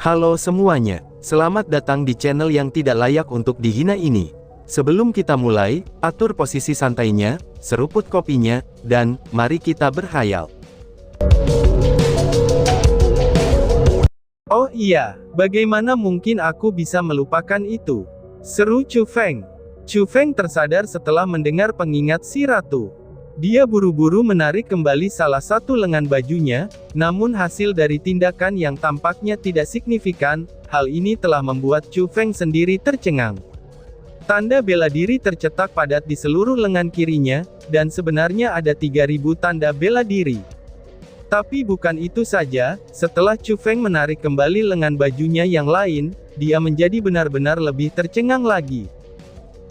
Halo semuanya, selamat datang di channel yang tidak layak untuk dihina ini. Sebelum kita mulai, atur posisi santainya, seruput kopinya, dan mari kita berkhayal. Oh iya, bagaimana mungkin aku bisa melupakan itu? Seru Chu Feng. Chu Feng tersadar setelah mendengar pengingat si ratu. Dia buru-buru menarik kembali salah satu lengan bajunya, namun hasil dari tindakan yang tampaknya tidak signifikan, hal ini telah membuat Chu Feng sendiri tercengang. Tanda bela diri tercetak padat di seluruh lengan kirinya, dan sebenarnya ada 3000 tanda bela diri. Tapi bukan itu saja, setelah Chu Feng menarik kembali lengan bajunya yang lain, dia menjadi benar-benar lebih tercengang lagi.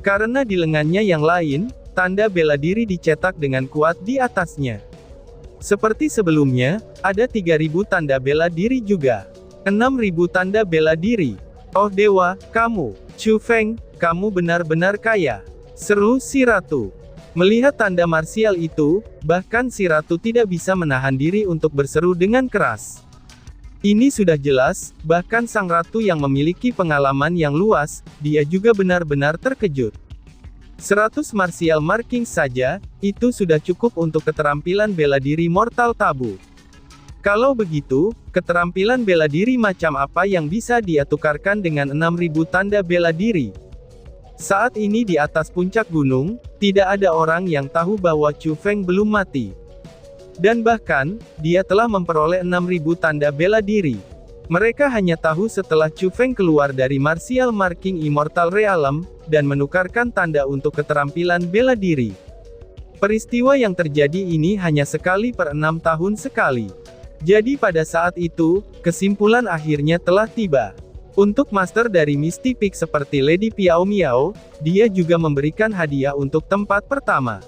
Karena di lengannya yang lain, tanda bela diri dicetak dengan kuat di atasnya. Seperti sebelumnya, ada 3000 tanda bela diri juga. 6000 tanda bela diri. Oh dewa, kamu, Chu Feng, kamu benar-benar kaya. Seru si ratu. Melihat tanda marsial itu, bahkan si ratu tidak bisa menahan diri untuk berseru dengan keras. Ini sudah jelas, bahkan sang ratu yang memiliki pengalaman yang luas, dia juga benar-benar terkejut. 100 martial markings saja, itu sudah cukup untuk keterampilan bela diri mortal tabu. Kalau begitu, keterampilan bela diri macam apa yang bisa dia tukarkan dengan 6000 tanda bela diri? Saat ini di atas puncak gunung, tidak ada orang yang tahu bahwa Chu Feng belum mati. Dan bahkan, dia telah memperoleh 6000 tanda bela diri. Mereka hanya tahu setelah Chu Feng keluar dari Martial Marking Immortal Realm, dan menukarkan tanda untuk keterampilan bela diri. Peristiwa yang terjadi ini hanya sekali per 6 tahun sekali. Jadi pada saat itu, kesimpulan akhirnya telah tiba. Untuk master dari Misty Peak seperti Lady Piao Miao, dia juga memberikan hadiah untuk tempat pertama.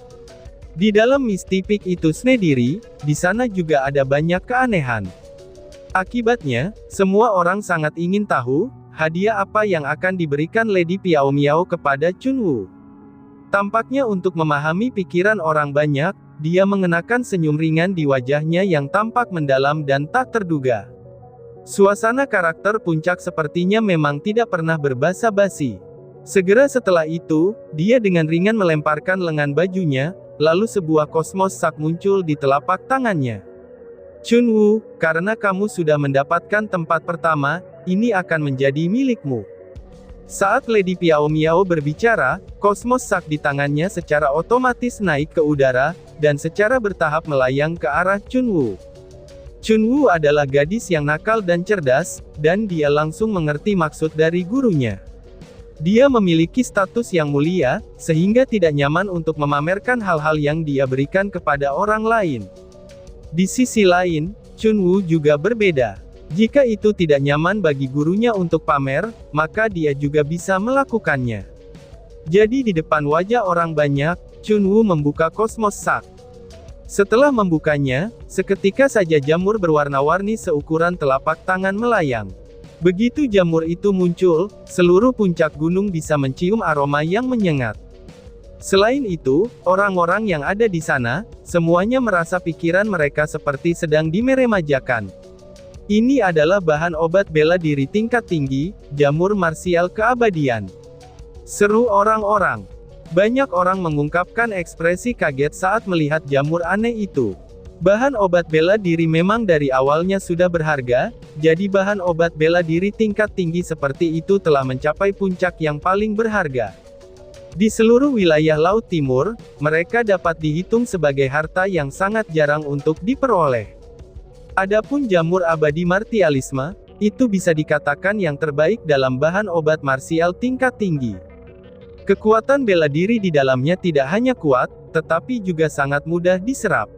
Di dalam Misty Peak itu sendiri, di sana juga ada banyak keanehan. Akibatnya, semua orang sangat ingin tahu, hadiah apa yang akan diberikan Lady Piao Miao kepada Chunwu. Tampaknya untuk memahami pikiran orang banyak, dia mengenakan senyum ringan di wajahnya yang tampak mendalam dan tak terduga. Suasana karakter puncak sepertinya memang tidak pernah berbasa-basi. Segera setelah itu, dia dengan ringan melemparkan lengan bajunya, lalu sebuah kosmos sak muncul di telapak tangannya. Chunwu, karena kamu sudah mendapatkan tempat pertama, ini akan menjadi milikmu. Saat Lady Piao Miao berbicara, kosmos sak di tangannya secara otomatis naik ke udara, dan secara bertahap melayang ke arah Chunwu. Chunwu adalah gadis yang nakal dan cerdas, dan dia langsung mengerti maksud dari gurunya. Dia memiliki status yang mulia, sehingga tidak nyaman untuk memamerkan hal-hal yang dia berikan kepada orang lain. Di sisi lain, Chunwu juga berbeda. Jika itu tidak nyaman bagi gurunya untuk pamer, maka dia juga bisa melakukannya. Jadi di depan wajah orang banyak, Chunwu membuka kosmos sak. Setelah membukanya, seketika saja jamur berwarna-warni seukuran telapak tangan melayang. Begitu jamur itu muncul, seluruh puncak gunung bisa mencium aroma yang menyengat. Selain itu, orang-orang yang ada di sana, semuanya merasa pikiran mereka seperti sedang dimeremajakan. Ini adalah bahan obat bela diri tingkat tinggi, jamur marsial keabadian. Seru orang-orang. Banyak orang mengungkapkan ekspresi kaget saat melihat jamur aneh itu. Bahan obat bela diri memang dari awalnya sudah berharga, jadi bahan obat bela diri tingkat tinggi seperti itu telah mencapai puncak yang paling berharga. Di seluruh wilayah Laut Timur, mereka dapat dihitung sebagai harta yang sangat jarang untuk diperoleh. Adapun jamur abadi martialisme, itu bisa dikatakan yang terbaik dalam bahan obat marsial tingkat tinggi. Kekuatan bela diri di dalamnya tidak hanya kuat, tetapi juga sangat mudah diserap.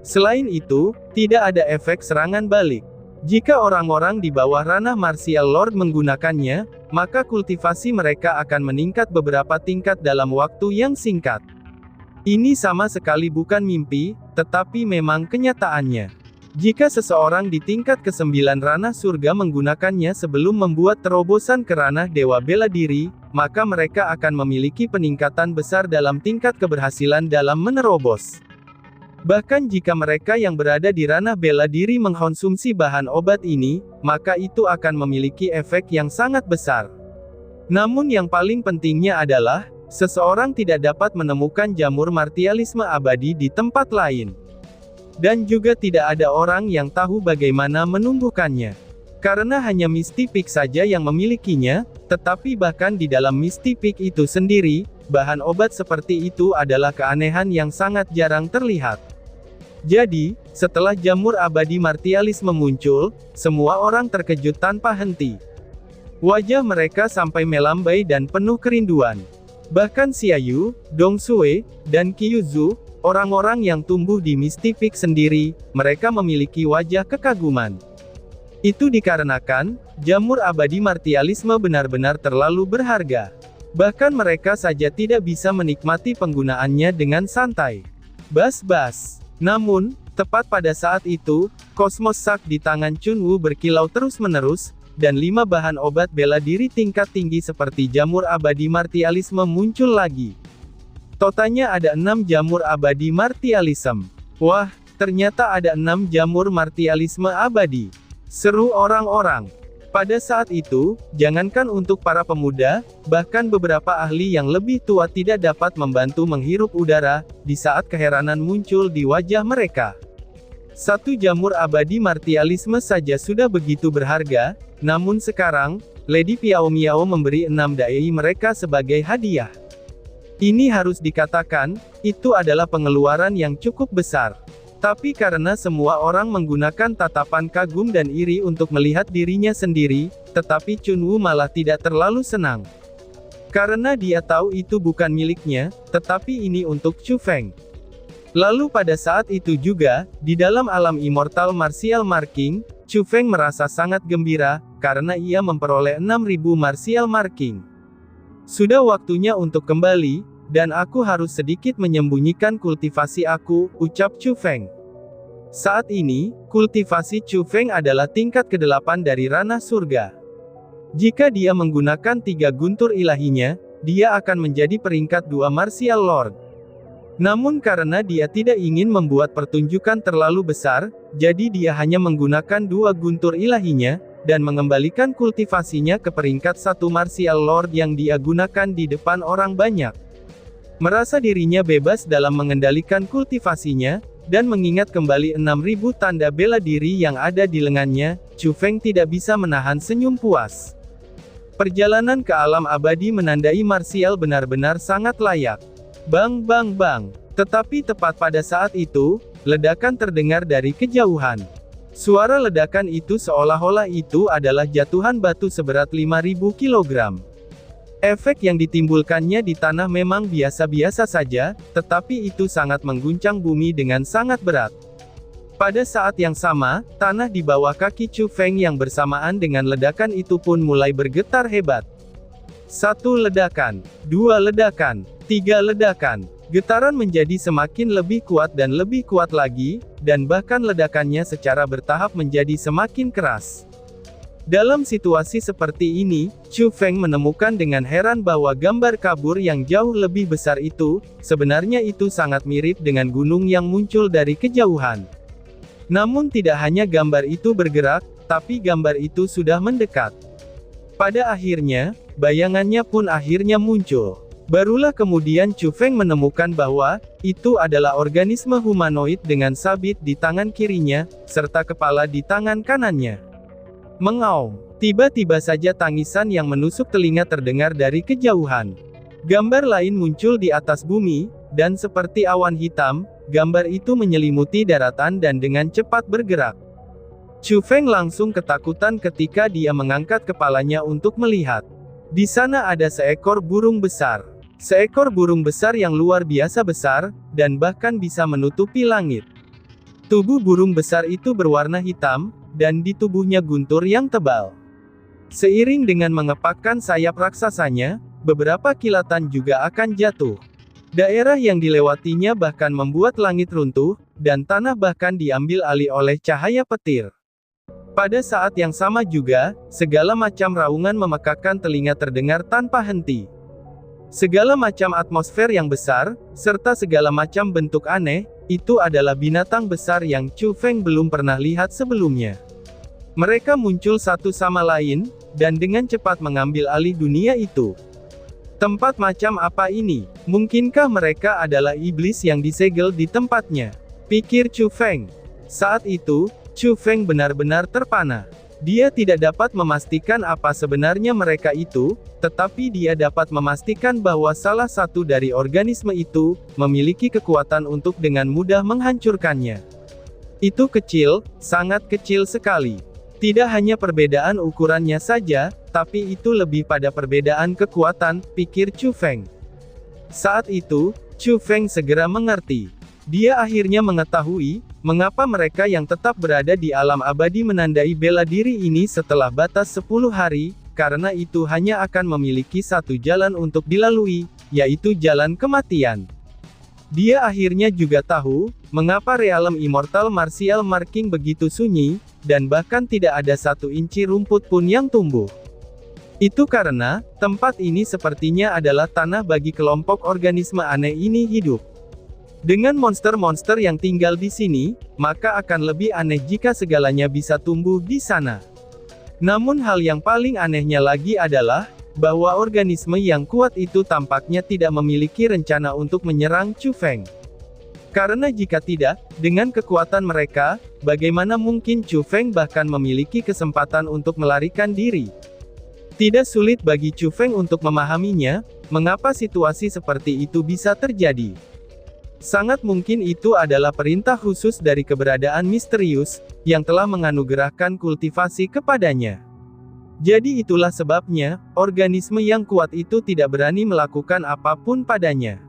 Selain itu, tidak ada efek serangan balik. Jika orang-orang di bawah ranah Martial Lord menggunakannya, maka kultivasi mereka akan meningkat beberapa tingkat dalam waktu yang singkat. Ini sama sekali bukan mimpi, tetapi memang kenyataannya. Jika seseorang di tingkat ke-9 ranah surga menggunakannya sebelum membuat terobosan ke ranah dewa bela diri, maka mereka akan memiliki peningkatan besar dalam tingkat keberhasilan dalam menerobos. Bahkan jika mereka yang berada di ranah bela diri mengkonsumsi bahan obat ini, maka itu akan memiliki efek yang sangat besar. Namun yang paling pentingnya adalah, seseorang tidak dapat menemukan jamur martialisme abadi di tempat lain. Dan juga tidak ada orang yang tahu bagaimana menumbuhkannya. Karena hanya Misty Peak saja yang memilikinya, tetapi bahkan di dalam Misty Peak itu sendiri, bahan obat seperti itu adalah keanehan yang sangat jarang terlihat. Jadi, setelah jamur abadi martialisme muncul, semua orang terkejut tanpa henti. Wajah mereka sampai melambai dan penuh kerinduan. Bahkan Xiaoyu, Dong Sui, dan Kyuzu, orang-orang yang tumbuh di Misty Peak sendiri, mereka memiliki wajah kekaguman. Itu dikarenakan, jamur abadi martialisme benar-benar terlalu berharga. Bahkan mereka saja tidak bisa menikmati penggunaannya dengan santai. Bas-bas. Namun, tepat pada saat itu, Cosmos Sak di tangan Chunwu berkilau terus-menerus, dan 5 bahan obat bela diri tingkat tinggi seperti jamur abadi martialisme muncul lagi. Totalnya ada 6 jamur abadi martialisme. Wah, ternyata ada 6 jamur martialisme abadi. Seru orang-orang. Pada saat itu, jangankan untuk para pemuda, bahkan beberapa ahli yang lebih tua tidak dapat membantu menghirup udara, di saat keheranan muncul di wajah mereka. 1 jamur abadi martialisme saja sudah begitu berharga, namun sekarang, Lady Piao Miao memberi 6 dai mereka sebagai hadiah. Ini harus dikatakan, itu adalah pengeluaran yang cukup besar. Tapi karena semua orang menggunakan tatapan kagum dan iri untuk melihat dirinya sendiri, tetapi Chunwu malah tidak terlalu senang. Karena dia tahu itu bukan miliknya, tetapi ini untuk Chu Feng. Lalu pada saat itu juga, di dalam alam Immortal Martial Marking, Chu Feng merasa sangat gembira, karena ia memperoleh 6000 Martial Marking. Sudah waktunya untuk kembali, dan aku harus sedikit menyembunyikan kultivasi aku, ucap Chu Feng. Saat ini, kultivasi Chu Feng adalah tingkat ke-8 dari ranah surga. Jika dia menggunakan 3 guntur ilahinya, dia akan menjadi peringkat 2 Martial Lord. Namun karena dia tidak ingin membuat pertunjukan terlalu besar, jadi dia hanya menggunakan 2 guntur ilahinya, dan mengembalikan kultivasinya ke peringkat 1 Martial Lord yang dia gunakan di depan orang banyak. Merasa dirinya bebas dalam mengendalikan kultivasinya, dan mengingat kembali 6000 tanda bela diri yang ada di lengannya, Chu Feng tidak bisa menahan senyum puas. Perjalanan ke alam abadi menandai martial benar-benar sangat layak. Bang bang bang. Tetapi tepat pada saat itu, ledakan terdengar dari kejauhan. Suara ledakan itu seolah-olah itu adalah jatuhan batu seberat 5000 kg. Efek yang ditimbulkannya di tanah memang biasa-biasa saja, tetapi itu sangat mengguncang bumi dengan sangat berat. Pada saat yang sama, tanah di bawah kaki Chu Feng yang bersamaan dengan ledakan itu pun mulai bergetar hebat. 1 ledakan, 2 ledakan, 3 ledakan. Getaran menjadi semakin lebih kuat dan lebih kuat lagi, dan bahkan ledakannya secara bertahap menjadi semakin keras. Dalam situasi seperti ini, Chu Feng menemukan dengan heran bahwa gambar kabur yang jauh lebih besar itu, sebenarnya itu sangat mirip dengan gunung yang muncul dari kejauhan. Namun tidak hanya gambar itu bergerak, tapi gambar itu sudah mendekat. Pada akhirnya, bayangannya pun akhirnya muncul. Barulah kemudian Chu Feng menemukan bahwa, itu adalah organisme humanoid dengan sabit di tangan kirinya, serta kepala di tangan kanannya. Mengaum. Tiba-tiba saja tangisan yang menusuk telinga terdengar dari kejauhan. Gambar lain muncul di atas bumi, dan seperti awan hitam, gambar itu menyelimuti daratan dan dengan cepat bergerak. Chu Feng langsung ketakutan ketika dia mengangkat kepalanya untuk melihat. Di sana ada seekor burung besar. Seekor burung besar yang luar biasa besar, dan bahkan bisa menutupi langit. Tubuh burung besar itu berwarna hitam, dan di tubuhnya guntur yang tebal. Seiring dengan mengepakkan sayap raksasanya, beberapa kilatan juga akan jatuh. Daerah yang dilewatinya bahkan membuat langit runtuh, dan tanah bahkan diambil alih oleh cahaya petir. Pada saat yang sama juga, segala macam raungan memekakkan telinga terdengar tanpa henti. Segala macam atmosfer yang besar, serta segala macam bentuk aneh, itu adalah binatang besar yang Chu Feng belum pernah lihat sebelumnya. Mereka muncul satu sama lain, dan dengan cepat mengambil alih dunia itu. Tempat macam apa ini? Mungkinkah mereka adalah iblis yang disegel di tempatnya? Pikir Chu Feng. Saat itu, Chu Feng benar-benar terpana. Dia tidak dapat memastikan apa sebenarnya mereka itu, tetapi dia dapat memastikan bahwa salah satu dari organisme itu memiliki kekuatan untuk dengan mudah menghancurkannya. Itu kecil, sangat kecil sekali. Tidak hanya perbedaan ukurannya saja, tapi itu lebih pada perbedaan kekuatan, pikir Chu Feng. Saat itu, Chu Feng segera mengerti. Dia akhirnya mengetahui mengapa mereka yang tetap berada di alam abadi menandai bela diri ini setelah batas 10 hari, karena itu hanya akan memiliki satu jalan untuk dilalui, yaitu jalan kematian. Dia akhirnya juga tahu mengapa realem immortal martial marking begitu sunyi, dan bahkan tidak ada 1 inci rumput pun yang tumbuh. Itu karena tempat ini sepertinya adalah tanah bagi kelompok organisme aneh ini hidup. Dengan monster-monster yang tinggal di sini, maka akan lebih aneh jika segalanya bisa tumbuh di sana. Namun hal yang paling anehnya lagi adalah, bahwa organisme yang kuat itu tampaknya tidak memiliki rencana untuk menyerang Chu Feng. Karena jika tidak, dengan kekuatan mereka, bagaimana mungkin Chu Feng bahkan memiliki kesempatan untuk melarikan diri? Tidak sulit bagi Chu Feng untuk memahaminya, mengapa situasi seperti itu bisa terjadi. Sangat mungkin itu adalah perintah khusus dari keberadaan misterius, yang telah menganugerahkan kultivasi kepadanya. Jadi itulah sebabnya, organisme yang kuat itu tidak berani melakukan apapun padanya.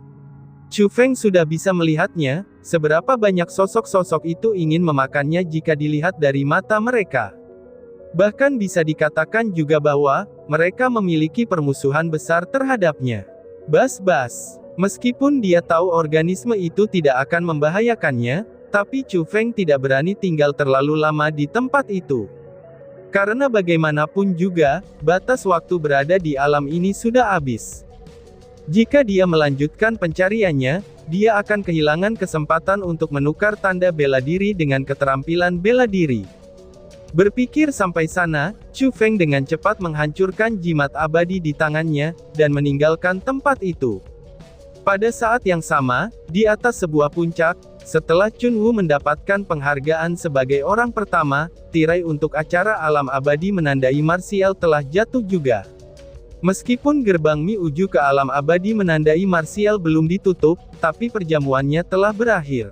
Chu Feng sudah bisa melihatnya, seberapa banyak sosok-sosok itu ingin memakannya jika dilihat dari mata mereka. Bahkan bisa dikatakan juga bahwa, mereka memiliki permusuhan besar terhadapnya. Bas-bas. Meskipun dia tahu organisme itu tidak akan membahayakannya, tapi Chu Feng tidak berani tinggal terlalu lama di tempat itu. Karena bagaimanapun juga, batas waktu berada di alam ini sudah habis. Jika dia melanjutkan pencariannya, dia akan kehilangan kesempatan untuk menukar tanda bela diri dengan keterampilan bela diri. Berpikir sampai sana, Chu Feng dengan cepat menghancurkan jimat abadi di tangannya, dan meninggalkan tempat itu. Pada saat yang sama, di atas sebuah puncak, setelah Chun Wu mendapatkan penghargaan sebagai orang pertama, tirai untuk acara alam abadi menandai martial telah jatuh juga. Meskipun gerbang Mi Uju ke alam abadi menandai martial belum ditutup, tapi perjamuannya telah berakhir.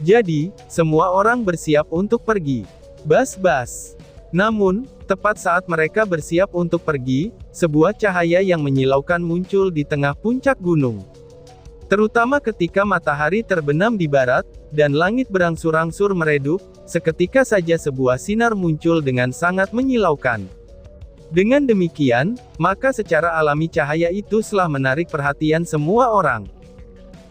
Jadi, semua orang bersiap untuk pergi. Bas-bas. Namun, tepat saat mereka bersiap untuk pergi, sebuah cahaya yang menyilaukan muncul di tengah puncak gunung. Terutama ketika matahari terbenam di barat, dan langit berangsur-angsur meredup, seketika saja sebuah sinar muncul dengan sangat menyilaukan. Dengan demikian, maka secara alami cahaya itu telah menarik perhatian semua orang.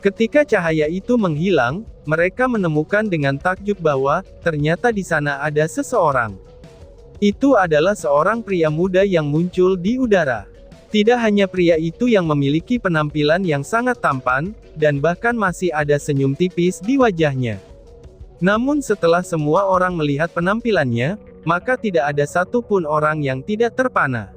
Ketika cahaya itu menghilang, mereka menemukan dengan takjub bahwa, ternyata di sana ada seseorang. Itu adalah seorang pria muda yang muncul di udara. Tidak hanya pria itu yang memiliki penampilan yang sangat tampan, dan bahkan masih ada senyum tipis di wajahnya. Namun setelah semua orang melihat penampilannya, maka tidak ada satupun orang yang tidak terpana.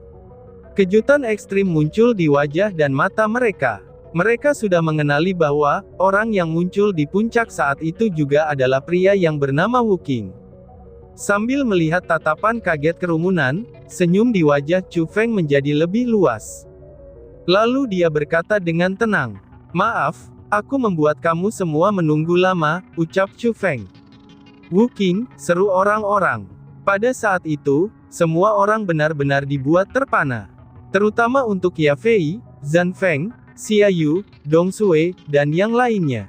Kejutan ekstrim muncul di wajah dan mata mereka. Mereka sudah mengenali bahwa, orang yang muncul di puncak saat itu juga adalah pria yang bernama Wu Qing. Sambil melihat tatapan kaget kerumunan, senyum di wajah Chu Feng menjadi lebih luas. Lalu dia berkata dengan tenang, "Maaf, aku membuat kamu semua menunggu lama," ucap Chu Feng. "Wu Qing," seru orang-orang. Pada saat itu, semua orang benar-benar dibuat terpana. Terutama untuk Ye Fei, Zhan Feng, Xia Yu, Dong Sui, dan yang lainnya.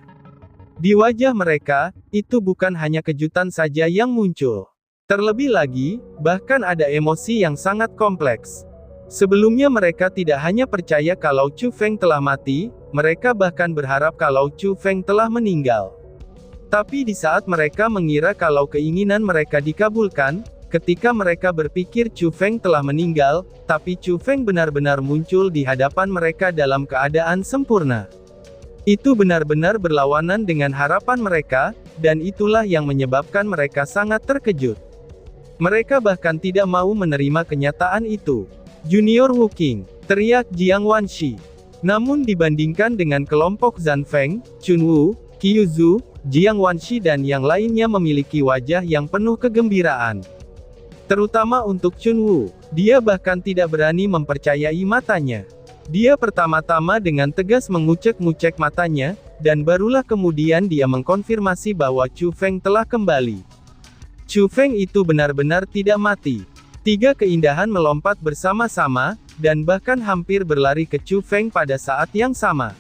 Di wajah mereka, itu bukan hanya kejutan saja yang muncul. Terlebih lagi, bahkan ada emosi yang sangat kompleks. Sebelumnya mereka tidak hanya percaya kalau Chu Feng telah mati, mereka bahkan berharap kalau Chu Feng telah meninggal. Tapi di saat mereka mengira kalau keinginan mereka dikabulkan, ketika mereka berpikir Chu Feng telah meninggal, tapi Chu Feng benar-benar muncul di hadapan mereka dalam keadaan sempurna. Itu benar-benar berlawanan dengan harapan mereka, dan itulah yang menyebabkan mereka sangat terkejut. Mereka bahkan tidak mau menerima kenyataan itu. Junior Wuking, teriak Jiang Wanshi. Namun dibandingkan dengan kelompok Zanfeng, Chunwu, Kyuzu, Jiang Wanshi dan yang lainnya memiliki wajah yang penuh kegembiraan. Terutama untuk Chunwu, dia bahkan tidak berani mempercayai matanya. Dia pertama-tama dengan tegas mengucek-ngucek matanya, dan barulah kemudian dia mengkonfirmasi bahwa Chu Feng telah kembali. Chu Feng itu benar-benar tidak mati. 3 keindahan melompat bersama-sama, dan bahkan hampir berlari ke Chu Feng pada saat yang sama.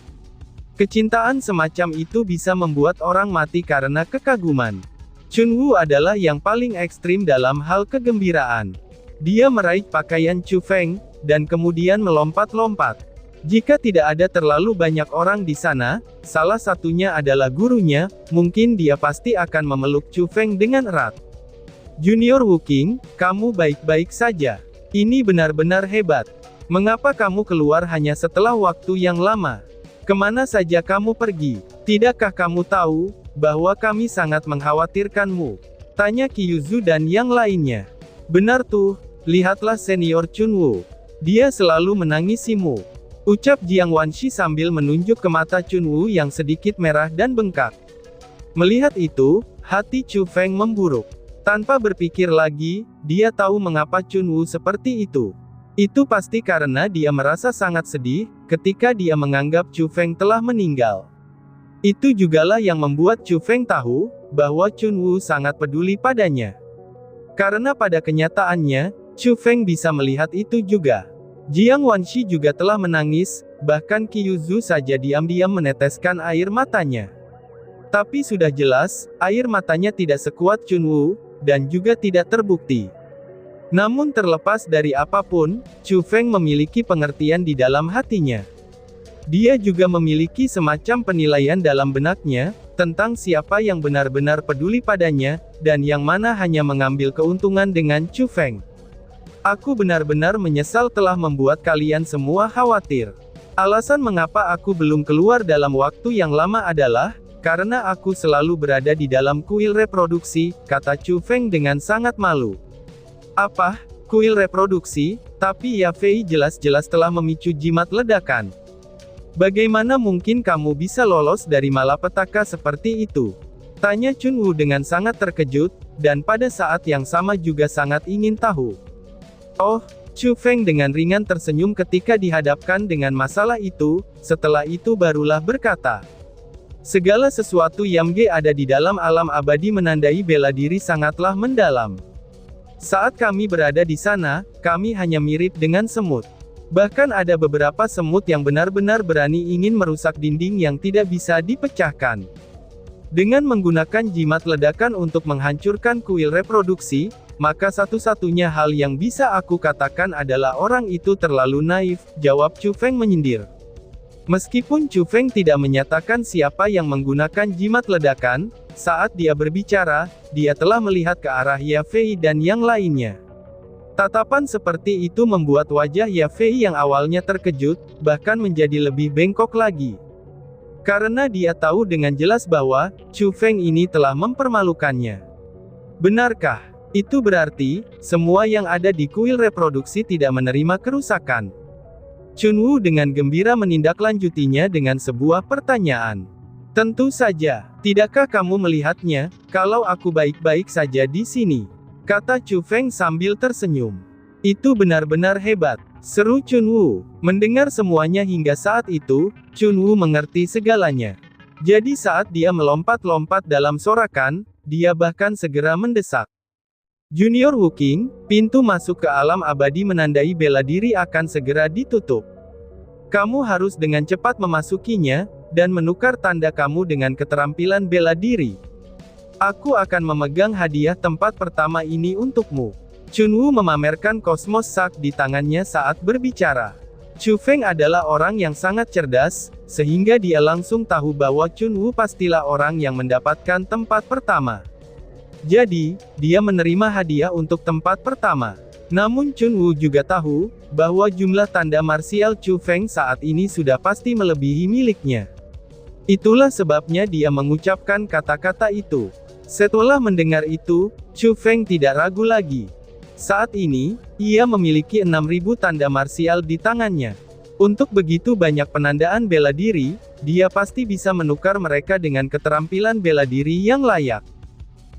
Kecintaan semacam itu bisa membuat orang mati karena kekaguman. Chunwu adalah yang paling ekstrim dalam hal kegembiraan. Dia meraih pakaian Chu Feng, dan kemudian melompat-lompat. Jika tidak ada terlalu banyak orang di sana, salah satunya adalah gurunya, mungkin dia pasti akan memeluk Chu Feng dengan erat. Junior Wuking, kamu baik-baik saja. Ini benar-benar hebat. Mengapa kamu keluar hanya setelah waktu yang lama? Kemana saja kamu pergi? Tidakkah kamu tahu, bahwa kami sangat mengkhawatirkanmu? Tanya Kyuzu dan yang lainnya. Benar tuh, lihatlah senior Chunwu. Dia selalu menangisimu. Ucap Jiang Wanshi sambil menunjuk ke mata Chunwu yang sedikit merah dan bengkak. Melihat itu, hati Chu Feng memburuk. Tanpa berpikir lagi, dia tahu mengapa Chunwu seperti itu. Itu pasti karena dia merasa sangat sedih, ketika dia menganggap Chu Feng telah meninggal. Itu jugalah yang membuat Chu Feng tahu, bahwa Chunwu sangat peduli padanya. Karena pada kenyataannya, Chu Feng bisa melihat itu juga. Jiang Wanshi juga telah menangis, bahkan Kyuzu saja diam-diam meneteskan air matanya. Tapi sudah jelas, air matanya tidak sekuat Chunwu, dan juga tidak terbukti. Namun terlepas dari apapun, Chu Feng memiliki pengertian di dalam hatinya. Dia juga memiliki semacam penilaian dalam benaknya, tentang siapa yang benar-benar peduli padanya, dan yang mana hanya mengambil keuntungan dengan Chu Feng. Aku benar-benar menyesal telah membuat kalian semua khawatir. Alasan mengapa aku belum keluar dalam waktu yang lama adalah, karena aku selalu berada di dalam kuil reproduksi, kata Chu Feng dengan sangat malu. Apa? Kuil reproduksi? Tapi Yafei jelas-jelas telah memicu jimat ledakan. Bagaimana mungkin kamu bisa lolos dari malapetaka seperti itu? Tanya Chunwu dengan sangat terkejut, dan pada saat yang sama juga sangat ingin tahu. Oh, Chu Feng dengan ringan tersenyum ketika dihadapkan dengan masalah itu, setelah itu barulah berkata. Segala sesuatu Yamge ada di dalam alam abadi menandai bela diri sangatlah mendalam. Saat kami berada di sana, kami hanya mirip dengan semut. Bahkan ada beberapa semut yang benar-benar berani ingin merusak dinding yang tidak bisa dipecahkan. Dengan menggunakan jimat ledakan untuk menghancurkan kuil reproduksi, maka satu-satunya hal yang bisa aku katakan adalah orang itu terlalu naif, jawab Chu Feng menyindir. Meskipun Chu Feng tidak menyatakan siapa yang menggunakan jimat ledakan, saat dia berbicara, dia telah melihat ke arah Yafei dan yang lainnya. Tatapan seperti itu membuat wajah Yafei yang awalnya terkejut, bahkan menjadi lebih bengkok lagi. Karena dia tahu dengan jelas bahwa, Chu Feng ini telah mempermalukannya. Benarkah? Itu berarti, semua yang ada di kuil reproduksi tidak menerima kerusakan. Chunwu dengan gembira menindaklanjutinya dengan sebuah pertanyaan. Tentu saja, tidakkah kamu melihatnya, kalau aku baik-baik saja di sini? Kata Chu Feng sambil tersenyum. Itu benar-benar hebat, seru Chunwu. Mendengar semuanya hingga saat itu, Chunwu mengerti segalanya. Jadi saat dia melompat-lompat dalam sorakan, dia bahkan segera mendesak. Junior Wuking, pintu masuk ke alam abadi menandai bela diri akan segera ditutup. Kamu harus dengan cepat memasukinya, dan menukar tanda kamu dengan keterampilan bela diri. Aku akan memegang hadiah tempat pertama ini untukmu. Chunwu memamerkan Cosmos Sak di tangannya saat berbicara. Chu Feng adalah orang yang sangat cerdas, sehingga dia langsung tahu bahwa Chunwu pastilah orang yang mendapatkan tempat pertama. Jadi, dia menerima hadiah untuk tempat pertama. Namun Chunwu juga tahu, bahwa jumlah tanda marsial Chu Feng saat ini sudah pasti melebihi miliknya. Itulah sebabnya dia mengucapkan kata-kata itu. Setelah mendengar itu, Chu Feng tidak ragu lagi. Saat ini, ia memiliki 6.000 tanda marsial di tangannya. Untuk begitu banyak penandaan bela diri, dia pasti bisa menukar mereka dengan keterampilan bela diri yang layak.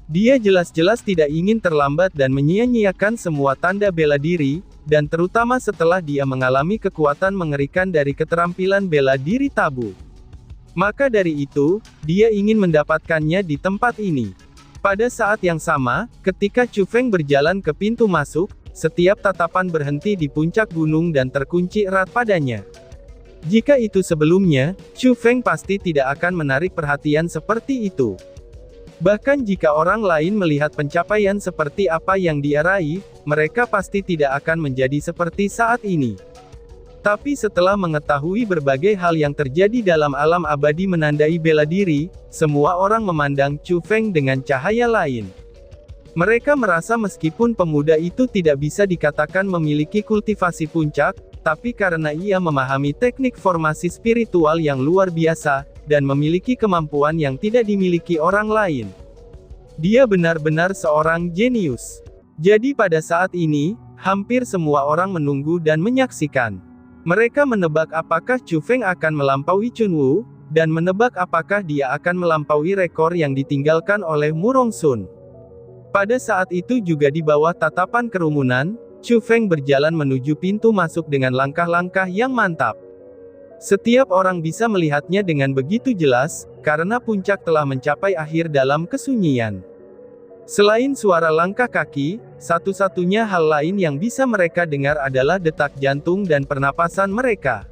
Dia jelas-jelas tidak ingin terlambat dan menyia-nyiakan semua tanda bela diri, dan terutama setelah dia mengalami kekuatan mengerikan dari keterampilan bela diri tabu. Maka dari itu, dia ingin mendapatkannya di tempat ini. Pada saat yang sama, ketika Chu Feng berjalan ke pintu masuk, setiap tatapan berhenti di puncak gunung dan terkunci erat padanya. Jika itu sebelumnya, Chu Feng pasti tidak akan menarik perhatian seperti itu. Bahkan jika orang lain melihat pencapaian seperti apa yang dia raih, mereka pasti tidak akan menjadi seperti saat ini. Tapi setelah mengetahui berbagai hal yang terjadi dalam alam abadi menandai bela diri, semua orang memandang Chu Feng dengan cahaya lain. Mereka merasa meskipun pemuda itu tidak bisa dikatakan memiliki kultivasi puncak, tapi karena ia memahami teknik formasi spiritual yang luar biasa, dan memiliki kemampuan yang tidak dimiliki orang lain. Dia benar-benar seorang jenius. Jadi pada saat ini, hampir semua orang menunggu dan menyaksikan. Mereka menebak apakah Chu Feng akan melampaui Chun Wu, dan menebak apakah dia akan melampaui rekor yang ditinggalkan oleh Mu Rongsun. Pada saat itu juga di bawah tatapan kerumunan, Chu Feng berjalan menuju pintu masuk dengan langkah-langkah yang mantap. Setiap orang bisa melihatnya dengan begitu jelas, karena puncak telah mencapai akhir dalam kesunyian. Selain suara langkah kaki, satu-satunya hal lain yang bisa mereka dengar adalah detak jantung dan pernapasan mereka.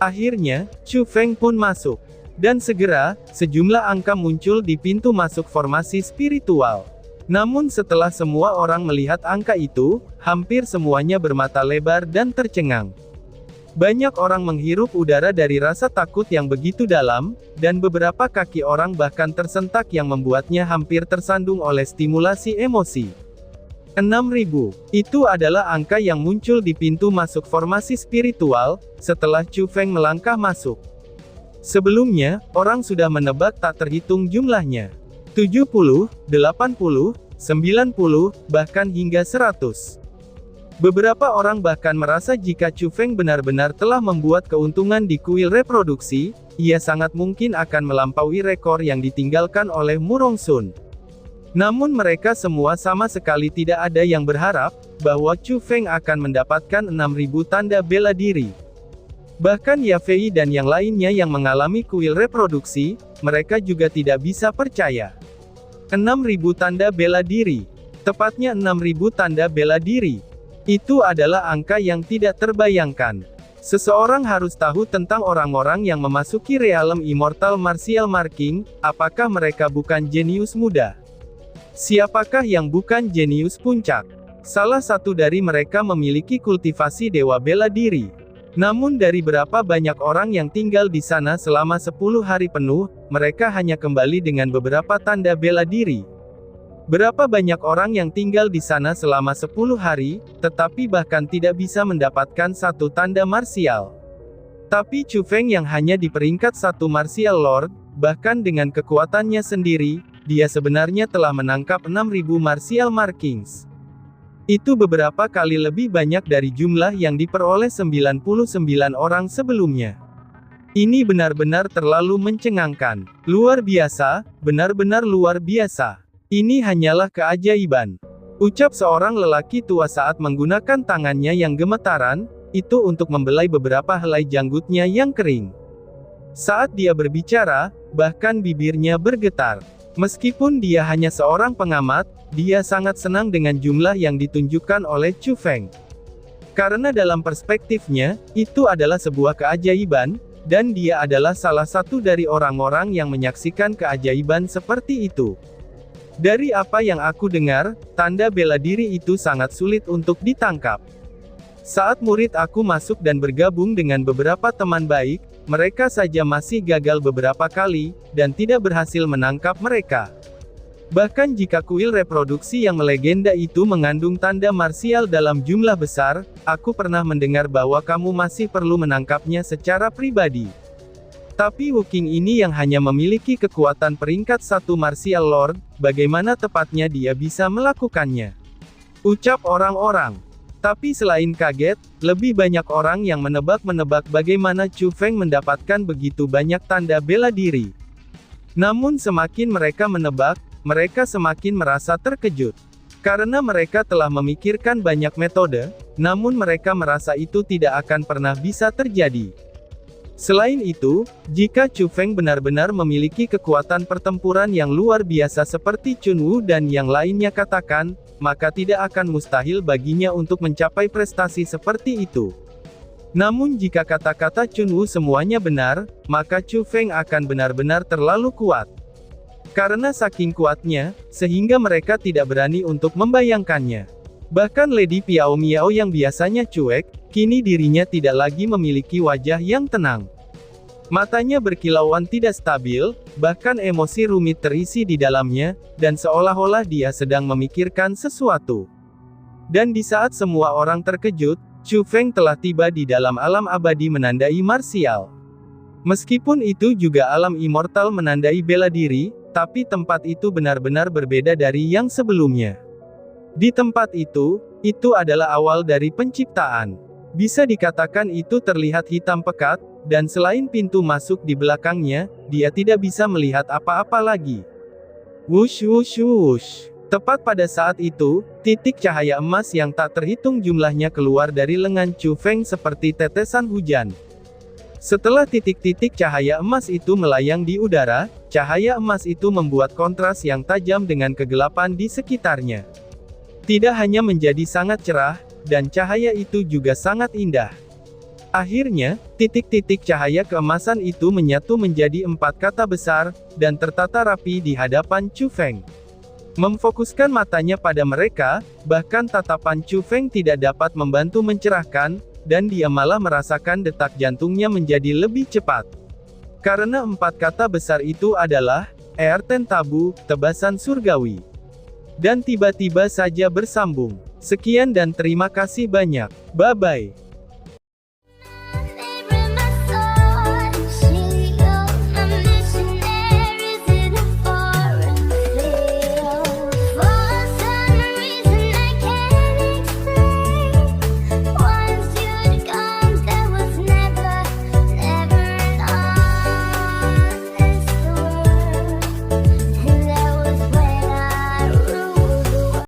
Akhirnya, Chu Feng pun masuk. Dan segera, sejumlah angka muncul di pintu masuk formasi spiritual. Namun setelah semua orang melihat angka itu, hampir semuanya bermata lebar dan tercengang. Banyak orang menghirup udara dari rasa takut yang begitu dalam, dan beberapa kaki orang bahkan tersentak yang membuatnya hampir tersandung oleh stimulasi emosi. 6.000. Itu adalah angka yang muncul di pintu masuk formasi spiritual, setelah Chu Feng melangkah masuk. Sebelumnya, orang sudah menebak tak terhitung jumlahnya. 70, 80, 90, bahkan hingga 100. Beberapa orang bahkan merasa jika Chu Feng benar-benar telah membuat keuntungan di kuil reproduksi, ia sangat mungkin akan melampaui rekor yang ditinggalkan oleh Mu Rongsun. Namun mereka semua sama sekali tidak ada yang berharap, bahwa Chu Feng akan mendapatkan 6.000 tanda bela diri. Bahkan Ya Fei dan yang lainnya yang mengalami kuil reproduksi, mereka juga tidak bisa percaya. 6.000 tanda bela diri. Tepatnya 6.000 tanda bela diri. Itu adalah angka yang tidak terbayangkan. Seseorang harus tahu tentang orang-orang yang memasuki realem Immortal Martial Marking, apakah mereka bukan jenius muda? Siapakah yang bukan jenius puncak? Salah satu dari mereka memiliki kultivasi dewa bela diri. Namun dari berapa banyak orang yang tinggal di sana selama 10 hari penuh, mereka hanya kembali dengan beberapa tanda bela diri. Berapa banyak orang yang tinggal di sana selama 10 hari, tetapi bahkan tidak bisa mendapatkan satu tanda marsial. Tapi Chu Feng yang hanya di peringkat 1 Martial Lord, bahkan dengan kekuatannya sendiri, dia sebenarnya telah menangkap 6.000 Martial Markings. Itu beberapa kali lebih banyak dari jumlah yang diperoleh 99 orang sebelumnya. Ini benar-benar terlalu mencengangkan. Luar biasa, benar-benar luar biasa. Ini hanyalah keajaiban. Ucap seorang lelaki tua saat menggunakan tangannya yang gemetaran, itu untuk membelai beberapa helai janggutnya yang kering. Saat dia berbicara, bahkan bibirnya bergetar. Meskipun dia hanya seorang pengamat, dia sangat senang dengan jumlah yang ditunjukkan oleh Chu Feng. Karena dalam perspektifnya, itu adalah sebuah keajaiban, dan dia adalah salah satu dari orang-orang yang menyaksikan keajaiban seperti itu. Dari apa yang aku dengar, tanda bela diri itu sangat sulit untuk ditangkap. Saat murid aku masuk dan bergabung dengan beberapa teman baik, mereka saja masih gagal beberapa kali, dan tidak berhasil menangkap mereka. Bahkan jika kuil reproduksi yang melegenda itu mengandung tanda marsial dalam jumlah besar, aku pernah mendengar bahwa kamu masih perlu menangkapnya secara pribadi. Tapi Wu Qing ini yang hanya memiliki kekuatan peringkat 1 Martial Lord, bagaimana tepatnya dia bisa melakukannya? Ucap orang-orang. Tapi selain kaget, lebih banyak orang yang menebak-menebak bagaimana Chu Feng mendapatkan begitu banyak tanda bela diri. Namun semakin mereka menebak, mereka semakin merasa terkejut. Karena mereka telah memikirkan banyak metode, namun mereka merasa itu tidak akan pernah bisa terjadi. Selain itu, jika Chu Feng benar-benar memiliki kekuatan pertempuran yang luar biasa seperti Chun Wu dan yang lainnya katakan, maka tidak akan mustahil baginya untuk mencapai prestasi seperti itu. Namun jika kata-kata Chun Wu semuanya benar, maka Chu Feng akan benar-benar terlalu kuat. Karena saking kuatnya, sehingga mereka tidak berani untuk membayangkannya. Bahkan Lady Piao Miao yang biasanya cuek, kini dirinya tidak lagi memiliki wajah yang tenang. Matanya berkilauan tidak stabil, bahkan emosi rumit terisi di dalamnya, dan seolah-olah dia sedang memikirkan sesuatu. Dan di saat semua orang terkejut, Chu Feng telah tiba di dalam alam abadi menandai marsial. Meskipun itu juga alam immortal menandai bela diri, tapi tempat itu benar-benar berbeda dari yang sebelumnya. Di tempat itu adalah awal dari penciptaan. Bisa dikatakan itu terlihat hitam pekat, dan selain pintu masuk di belakangnya, dia tidak bisa melihat apa-apa lagi. Wush wush wush. Tepat pada saat itu, titik cahaya emas yang tak terhitung jumlahnya keluar dari lengan Chu Feng seperti tetesan hujan. Setelah titik-titik cahaya emas itu melayang di udara, cahaya emas itu membuat kontras yang tajam dengan kegelapan di sekitarnya. Tidak hanya menjadi sangat cerah, dan cahaya itu juga sangat indah. Akhirnya, titik-titik cahaya keemasan itu menyatu menjadi 4 kata besar, dan tertata rapi di hadapan Chu Feng. Memfokuskan matanya pada mereka, bahkan tatapan Chu Feng tidak dapat membantu mencerahkan, dan dia malah merasakan detak jantungnya menjadi lebih cepat. Karena 4 kata besar itu adalah, Earthen Tabu, tebasan surgawi. Dan tiba-tiba saja bersambung. Sekian dan terima kasih banyak. Bye-bye.